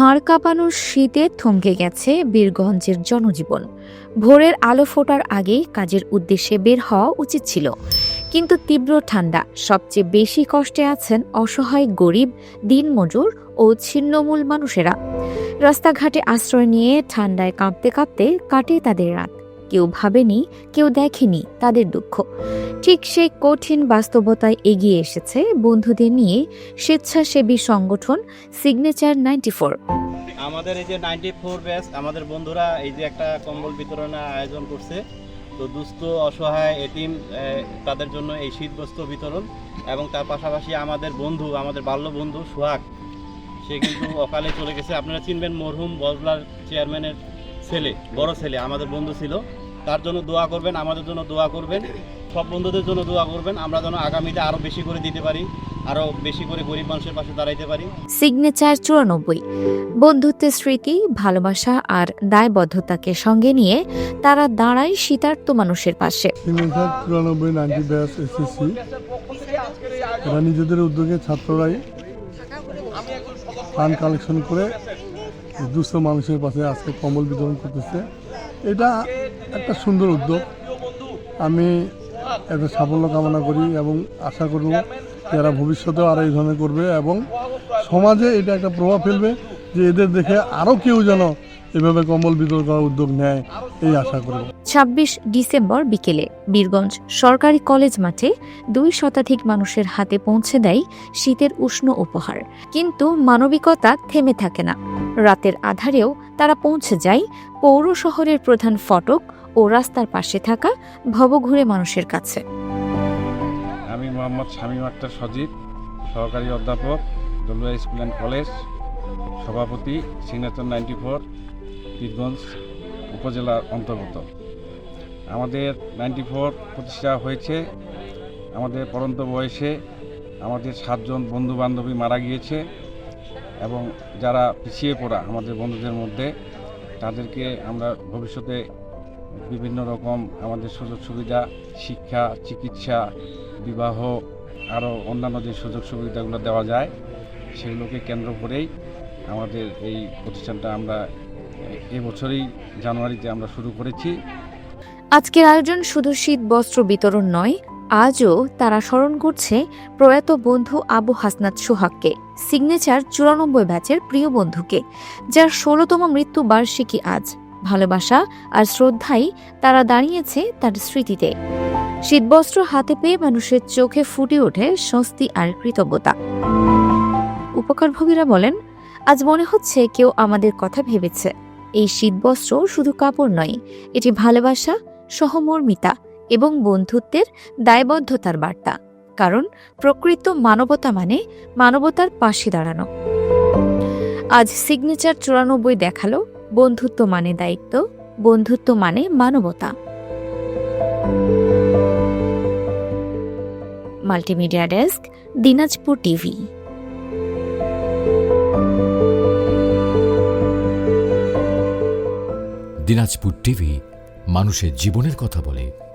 হাড় কাঁপানো শীতে থমকে গেছে বীরগঞ্জের জনজীবন। ভোরের আলো ফোটার আগেই কাজের উদ্দেশ্যে বের হওয়া উচিত ছিল, কিন্তু তীব্র ঠান্ডা। সবচেয়ে বেশি কষ্টে আছেন অসহায় গরিব, দিনমজুর ও ছিন্নমূল মানুষেরা। রাস্তাঘাটে আশ্রয় নিয়ে ঠান্ডায় কাঁপতে কাঁপতে কাটে তাদের রাত। কেউ ভাবেনি, কেউ দেখেনি তাদের দুঃখ। ঠিক সেই কঠিন বাস্তবতায় এগিয়ে এসেছে বন্ধুদের নিয়ে স্বেচ্ছাসেবী সংগঠন সিগনেচার 94। আমাদের এই যে 94 ব্যাচ আমাদের বন্ধুরা এই যে একটা কম্বল বিতরণের আয়োজন করছে। তো দুস্থ অসহায় এতিম তাদের জন্য এই শীতবস্ত্র বিতরণ, এবং তার পাশাপাশি আমাদের বন্ধু, আমাদের বাল্য বন্ধু সোহাগ, সে কিন্তু অকালে চলে গেছে। আপনারা চিনবেন, মরহুম বজলার চেয়ারম্যানের ছেলে, বড় ছেলে আমাদের বন্ধু ছিল। তার জন্য দোয়া করবেন, আমাদের জন্য দোয়া করবেন, সব বন্ধুদের জন্য দোয়া করবেন। আমরা যেন আগামীতে আরও বেশি করে দিতে পারি, আরও বেশি করে গরিব মানুষের পাশে দাঁড়াইতে পারি। সিগনেচার 94 বন্ধুত্বের স্মৃতি, ভালোবাসা আর দায়বদ্ধতাকে সঙ্গে নিয়ে তারা দাঁড়ায় শীতার্ত মানুষের পাশে। সিগনেচার 94 90 ব্যাচ এসএসসি এরা নিজেদের উদ্যোগে ছাত্ররাই ফান্ড কালেকশন করে দুস্থ মানুষের পাশে আজকে কম্বল বিতরণ করতেছে। এটা একটা সুন্দর উদ্যোগ। আমি একটা সাফল্য কামনা করি এবং আশা করব এরা ভবিষ্যতেও আরও এই ধরনের করবে এবং সমাজে এটা একটা প্রভাব ফেলবে, যে এদের দেখে আরও কেউ যেন এভাবে কম্বল বিতরণ করার উদ্যোগ নেয়, এই আশা করব। 26 ডিসেম্বর বিকেলে বীরগঞ্জ সরকারি কলেজ মাঠে 2 শতাধিক মানুষের হাতে পৌঁছে দেয় শীতের উষ্ণ উপহার। কিন্তু মানবিকতা থেমে থাকে না। রাতের আধারেও তারা পৌঁছে যায় পৌর শহরের প্রধান ফটক ও রাস্তার পাশে থাকা ভবঘুরে মানুষের কাছে। আমি মোহাম্মদ শামীম আক্তার সজীব, সহকারী অধ্যাপক, দলুয়া স্কুল অ্যান্ড কলেজ, সভাপতি সিগনেচার 94 বীরগঞ্জ উপজেলার অন্তর্গত। আমাদের 94 প্রতিষ্ঠা হয়েছে। আমাদের পড়ন্ত বয়সে আমাদের 7 জন বন্ধু বান্ধবী মারা গিয়েছে, এবং যারা পিছিয়ে পড়া আমাদের বন্ধুদের মধ্যে, তাদেরকে আমরা ভবিষ্যতে বিভিন্ন রকম আমাদের সুযোগ সুবিধা, শিক্ষা, চিকিৎসা, বিবাহ, আরও অন্যান্য যে সুযোগ সুবিধাগুলো দেওয়া যায়, সেগুলোকে কেন্দ্র করেই আমাদের এই প্রতিষ্ঠানটা আমরা এবছরই জানুয়ারিতে আমরা শুরু করেছি। আজকের আয়োজন শুধু শীত বস্ত্র বিতরণ নয়, আজও তারা স্মরণ করছে প্রয়াত বন্ধু আবু হাসনাত সোহাগকে, সিগনেচার 94 ব্যাচের প্রিয় বন্ধুকে, যার 16তম মৃত্যু বার্ষিকী আজ। ভালোবাসা আর শ্রদ্ধাই তারা দাঁড়িয়েছে তার স্মৃতিতে। শীতবস্ত্র হাতে পেয়ে মানুষের চোখে ফুটে ওঠে স্বস্তি আর কৃতজ্ঞতা। উপকারভোগীরা বলেন, আজ মনে হচ্ছে কেউ আমাদের কথা ভেবেছে। এই শীতবস্ত্র শুধু কাপড় নয়, এটি ভালোবাসা, সহমর্মিতা এবং বন্ধুত্বের দায়বদ্ধতার বার্তা। কারণ প্রকৃত মানবতা মানে মানবতার পাশে দাঁড়ানো। আজ সিগনেচার 94 দেখালো বন্ধুত্ব মানে দায়িত্ব, বন্ধুত্ব মানে মানবতা। Multimedia desk, Dinajpur TV. Dinajpur TV মানুষের জীবনের কথা বলে।